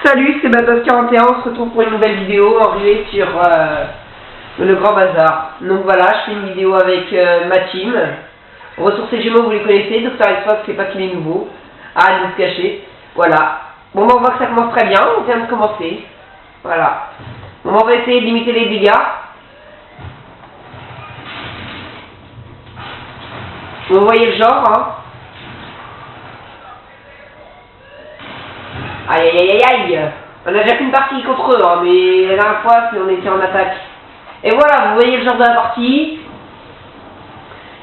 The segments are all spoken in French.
Salut, c'est Batos41, on se retrouve pour une nouvelle vidéo enruée sur le Grand Bazar. Donc voilà, je fais une vidéo avec ma team. Ressources et Gémeaux, vous les connaissez, Dr Xbox, c'est pas qu'il est nouveau. Ah, il se cacher. Voilà. Bon, on voit que ça commence très bien, on vient de commencer. Voilà. Bon, on va essayer de limiter les dégâts. Vous voyez le genre, hein. Aïe aïe aïe aïe aïe. On a déjà fait une partie contre eux, hein, mais la dernière fois on était en attaque. Et voilà, vous voyez le genre de la partie.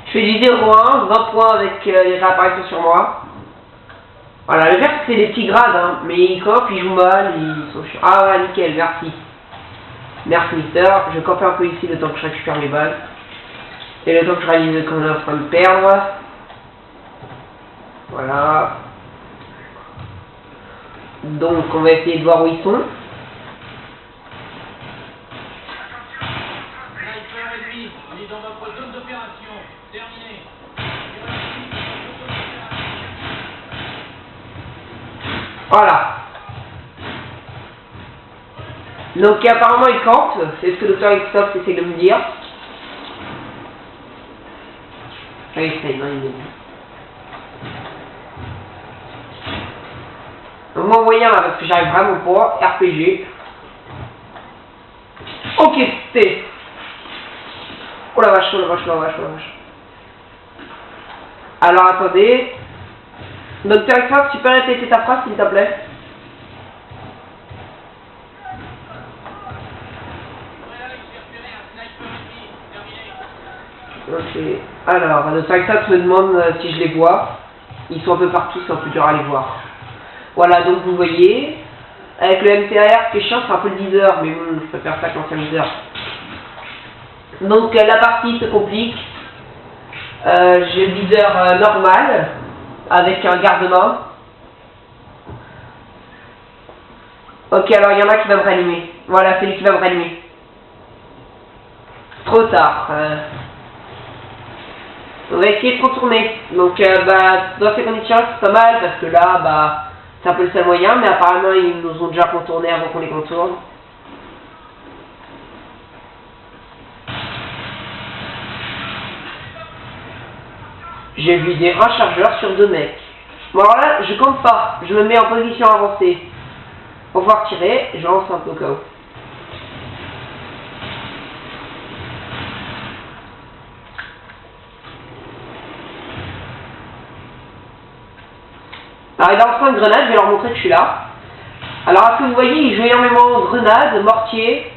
Je fais du 0-1, 20 points avec les réapparitions sur moi. Voilà, le vert c'est des petits grades, hein, mais ils campent, ils jouent mal, ils sont chiants. Ah ouais, nickel, merci. Merci mister, je campe un peu ici le temps que je récupère mes balles. Et le temps que je réalise qu'on est en train de perdre. Voilà. Donc on va essayer de voir où ils sont. On est dans votre zone d'opération. Terminé. Voilà. Donc apparemment ils campent, c'est ce que Dr Xbox essaie de me dire. Ah, il essaie, non, il me dit. Donc moi envoyer là parce que j'arrive vraiment pas. RPG. Ok, c'est. Oh la vache, oh la vache, oh la vache, oh la vache. Alors attendez. Dr Xbox, tu peux répéter ta phrase s'il te plaît? Ok. Alors, Dr Xbox me demande si je les vois. Ils sont un peu partout, c'est un peu dur à les voir. Voilà, donc vous voyez, avec le MTR qui est chiant, c'est un peu le leader, mais bon, je préfère ça quand c'est un leader. Donc la partie se complique. J'ai le leader normal, avec un garde-main. Ok, alors il y en a qui va me réanimer. Voilà, c'est lui qui va me réanimer. Trop tard. On va essayer de contourner. Donc dans ces conditions, c'est pas mal, parce que là, c'est un peu le seul moyen, mais apparemment ils nous ont déjà contourné avant qu'on les contourne. J'ai vidé un chargeur sur 2 mecs. Bon alors là, je compte pas, je me mets en position avancée. Pour pouvoir tirer, je lance un peu au cas où. Alors il va lancer une grenade, je vais leur montrer que je suis là. Alors à ce que vous voyez, ils jouent énormément grenades, mortier.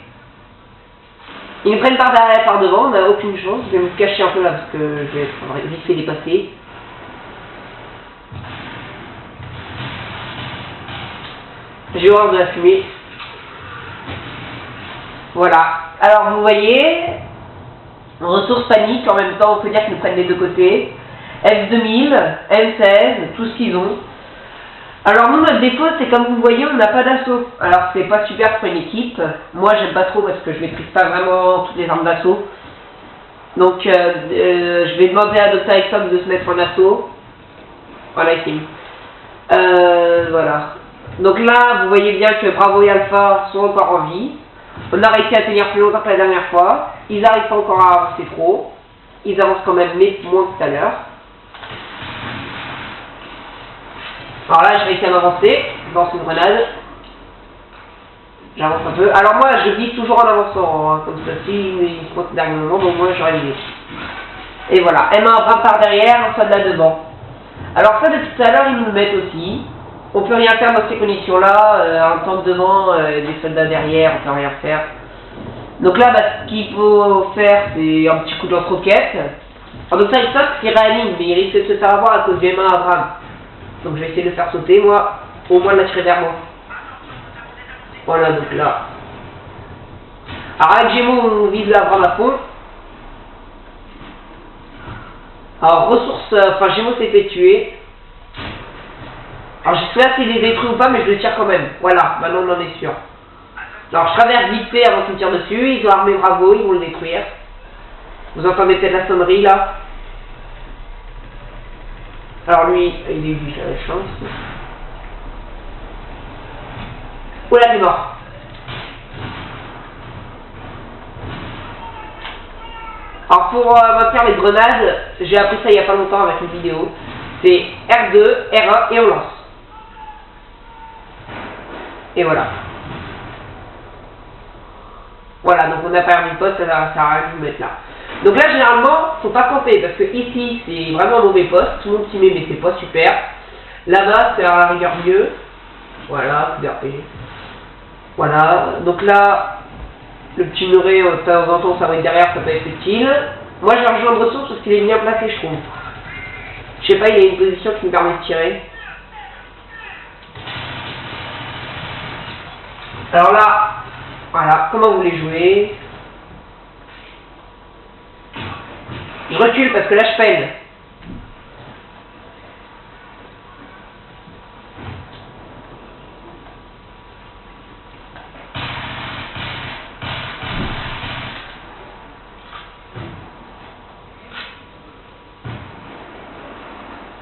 Ils me prennent par derrière, par devant, on n'a aucune chance. Je vais me cacher un peu là parce que je vais être vite fait dépasser. J'ai horreur de la fumée. Voilà. Alors vous voyez, ressources panique, en même temps on peut dire qu'ils nous prennent des deux côtés. F2000, M16, tout ce qu'ils ont. Alors nous notre défaut c'est comme vous le voyez on n'a pas d'assaut. Alors c'est pas super pour une équipe. Moi j'aime pas trop parce que je maîtrise pas vraiment toutes les armes d'assaut. Donc je vais demander à Dr Xbox de se mettre en assaut. Voilà ici. Voilà. Donc là vous voyez bien que Bravo et Alpha sont encore en vie. On a réussi à tenir plus longtemps que la dernière fois. Ils n'arrivent pas encore à avancer trop. Ils avancent quand même mais moins que tout à l'heure. Alors là, j'ai réussi à m'avancer, je lance une grenade. J'avance un peu. Alors moi, je vise toujours en avançant, hein, comme ça, si il se passe dernier moment, donc moi j'aurais visé. Et voilà, M1 bras par derrière, un soldat devant. Alors ça, depuis tout à l'heure, ils nous le mettent aussi. On peut rien faire dans ces conditions-là, un tank devant, des soldats derrière, on peut rien faire. Donc là, ce qu'il faut faire, c'est un petit coup de lance-roquette. Alors donc ça, il saute, il réanime, mais il risque de se faire avoir à cause du M1 Abraham. Donc je vais essayer de le faire sauter, moi, au moins de l'attirer vers moi. Voilà, donc là. Alors avec Gémeaux, on vise la Abraham à fond. Alors ressources, Gémeaux s'est fait tuer. Alors je sais pas s'il est détruit ou pas, mais je le tire quand même. Voilà, maintenant on en est sûr. Alors je traverse vite fait avant qu'il me tire dessus, ils ont armé Bravo, ils vont le détruire. Vous entendez peut-être la sonnerie là. Alors lui, il est vu, j'ai la chance. Oh là, t'es mort. Alors pour maintenir les grenades, j'ai appris ça il n'y a pas longtemps avec une vidéo. C'est R2, R1 et on lance. Et voilà. Voilà, donc on a perdu le poste, ça sert à rien de vous mettre là. Donc là, généralement, faut pas camper, parce que ici, c'est vraiment un mauvais poste. Tout le monde s'y met, mais c'est pas super. Là-bas, c'est à la rigueur mieux. Voilà, RPG. Voilà, donc là, le petit muret, de temps en temps, ça va être derrière, ça peut être utile. Moi, je vais rejoindre ressources parce qu'il est bien placé, je trouve. Je sais pas, il y a une position qui me permet de tirer. Alors là, voilà, comment vous voulez jouer? Je recule parce que là, je peine.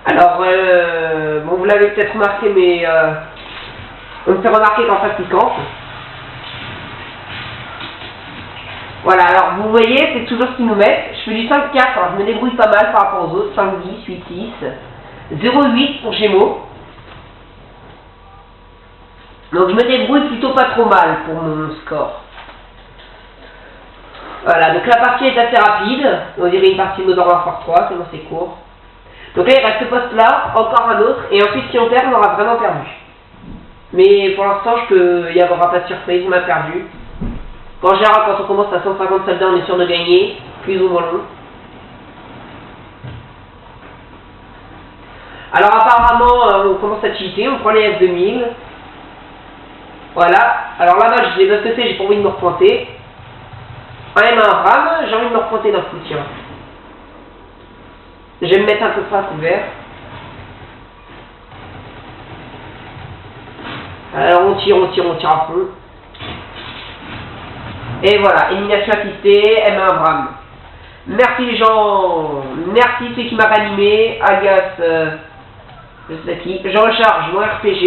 Alors, bon, vous l'avez peut-être remarqué, mais on me fait remarquer qu'en fait, il campe. Voilà, alors vous voyez, c'est toujours ce qu'ils nous mettent. Je fais du 5-4, alors je me débrouille pas mal par rapport aux autres. 5-10, 8-6, 0-8 pour Gémeaux. Donc je me débrouille plutôt pas trop mal pour mon score. Voilà, donc la partie est assez rapide. On dirait une partie Modern Warfare 3, tellement c'est court. Donc là, il reste ce poste-là, encore un autre, et ensuite, si on perd, on aura vraiment perdu. Mais pour l'instant, il n'y aura pas de surprise, on a perdu. En général, quand on commence à 150 soldats, on est sûr de gagner, plus ou moins long. Alors apparemment, on commence à cheater, on prend les F2000. Voilà, alors là-bas, je sais pas ce que c'est, j'ai pas envie de me repointer. Un M1 RAM, j'ai envie de me repointer d'un coup, tiens. Je vais me mettre un peu ça à couvert. Alors on tire à fond. Et voilà, élimination assistée, M1 Bram. Merci les gens, merci ceux qui m'ont ranimé, alias, je sais qui. Je recharge mon RPG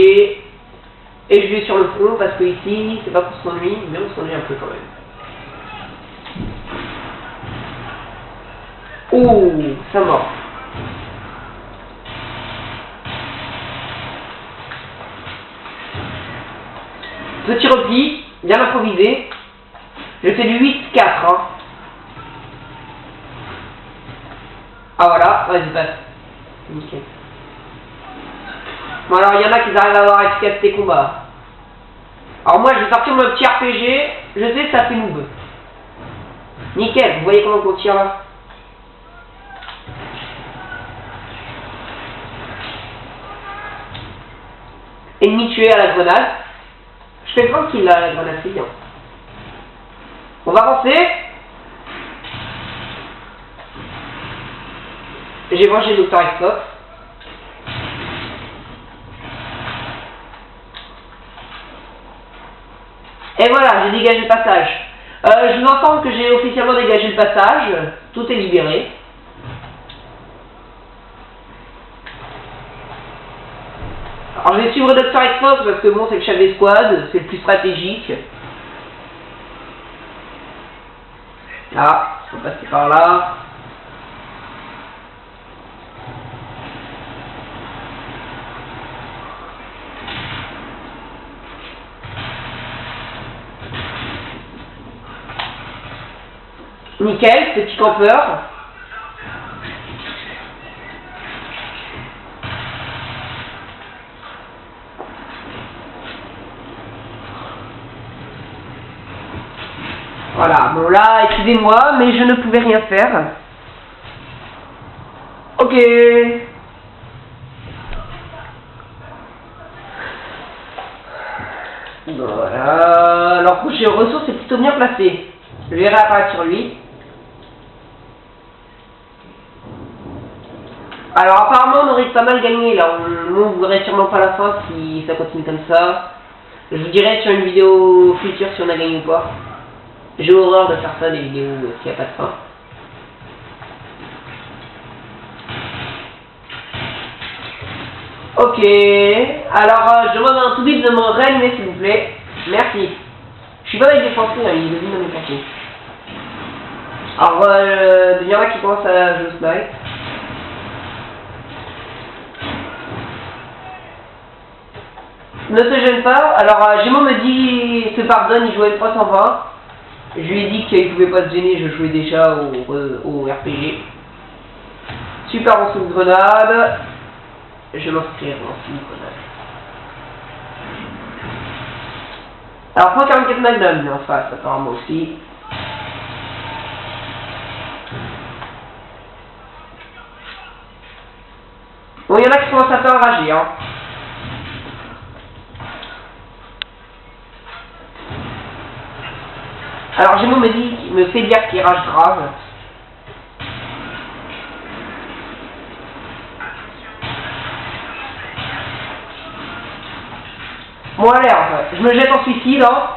et je vais sur le front parce que ici, c'est pas pour s'ennuyer, mais on s'ennuie un peu quand même. Ouh, ça mort. Petit repli, bien improvisé. Je fais du 8-4. Hein. Ah voilà, vas-y, passe. Nickel. Bon alors, il y en a qui arrivent à avoir efficacité combat. Alors moi, je vais sortir mon petit RPG. Je sais, ça fait noob. Nickel, vous voyez comment on tire là? Ennemi tué à la grenade. Je fais tranquille là, la grenade, c'est bien. On va avancer. J'ai vengé Dr. Xbox. Et voilà, j'ai dégagé le passage. Je vous informe que j'ai officiellement dégagé le passage. Tout est libéré. Alors je vais suivre Dr. Xbox parce que bon, c'est le chef des squads, c'est le plus stratégique. Là, on va passer par là. Nickel, petit campeur. Voilà, bon là, excusez-moi, mais je ne pouvais rien faire. Ok. Voilà, alors prochain ressources est plutôt bien placé. Je vais réapparaître sur lui. Alors apparemment on aurait pas mal gagné là, on ne verrait sûrement pas la fin si ça continue comme ça. Je vous dirai sur une vidéo future si on a gagné ou pas. J'ai horreur de faire ça, des vidéos s'il n'y a pas de fin. Ok, alors je demande à un tout vite de me réanimer s'il vous plaît. Merci. Je suis pas avec des Français, hein, ils devinent dans mes quartiers. Alors, il y en a qui commencent à jouer au snipe. Ne se gêne pas. Alors, Gémeaux me dit, se pardonne, il jouait 320. Je lui ai dit qu'il pouvait pas se gêner, je jouais déjà au RPG. Super en sous-grenade. Je m'inscrire en sous-grenade. Alors, 144 Magnum, en face, apparemment aussi. Bon, il y en a qui commencent à faire enrager, hein. Alors, Gémeaux me fait dire qu'il rage grave. Bon, allez, je me jette en suicide, hein.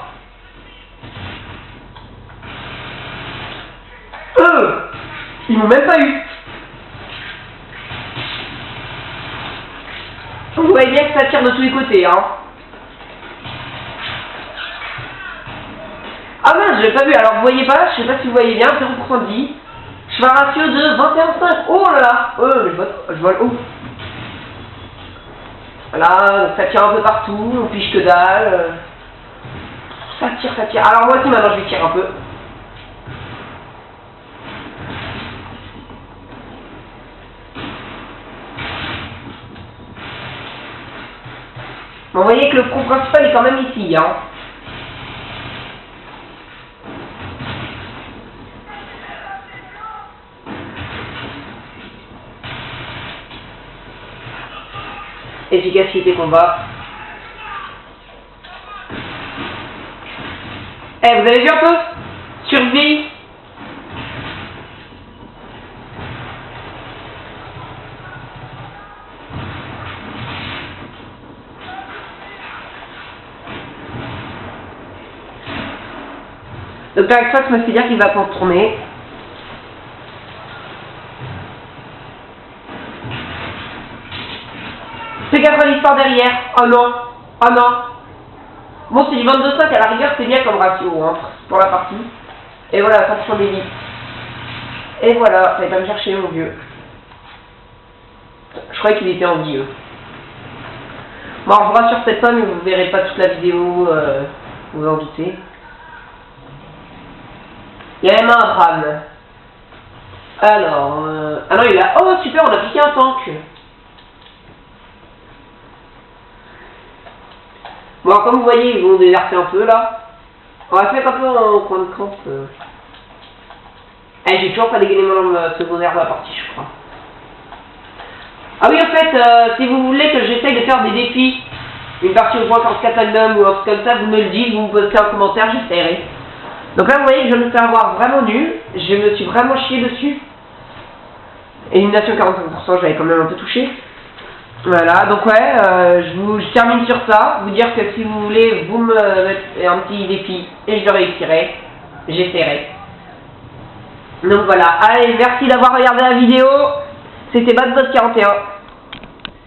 Ils m'ont même pas eu. Vous voyez bien que ça tire de tous les côtés, hein. Ah mince, je l'ai pas vu. Alors, vous voyez pas, je sais pas si vous voyez bien, 0% de vie. Je fais un ratio de 21,5. Oh là là. Je vole haut. Voilà, ça tire un peu partout, on piche que dalle. Ça tire, ça tire. Alors moi aussi maintenant je vais tirer un peu. Bon, vous voyez que le front principal est quand même ici, hein. Efficacité combat. Eh, vous avez vu un peu? Survie. Donc avec ça, je me fait dire qu'il va contourner. P90 par derrière. Oh non. Oh non. Bon, c'est du 22,5 à la rigueur, c'est bien comme ratio, hein, pour la partie. Et voilà, ça prend des vies. Et voilà, ça va me chercher mon vieux. Je croyais qu'il était en vie, eux. Bon, je vous rassure peut-être pas, mais vous verrez pas toute la vidéo, vous en doutez. Il y a même un drame. Alors, ah non, il a... Oh, super, on a piqué un tank. Bon, comme vous voyez, ils vont déverser un peu, là. On va se mettre un peu en coin de camp. Eh, j'ai toujours pas dégainé mon arme secondaire de la partie, je crois. Ah oui, en fait, si vous voulez que j'essaye de faire des défis, une partie au point 44 Magnum ou un truc comme ça, vous me le dites, vous me postez en commentaire, j'essaierai. Donc là, vous voyez que je me fais avoir vraiment nul. Je me suis vraiment chié dessus. Élimination 45%, j'avais quand même un peu touché. Voilà, donc ouais, je termine sur ça. Vous dire que si vous voulez, vous me mettez un petit défi et je le réussirai. J'essaierai. Donc voilà, allez, merci d'avoir regardé la vidéo. C'était BadBoss41.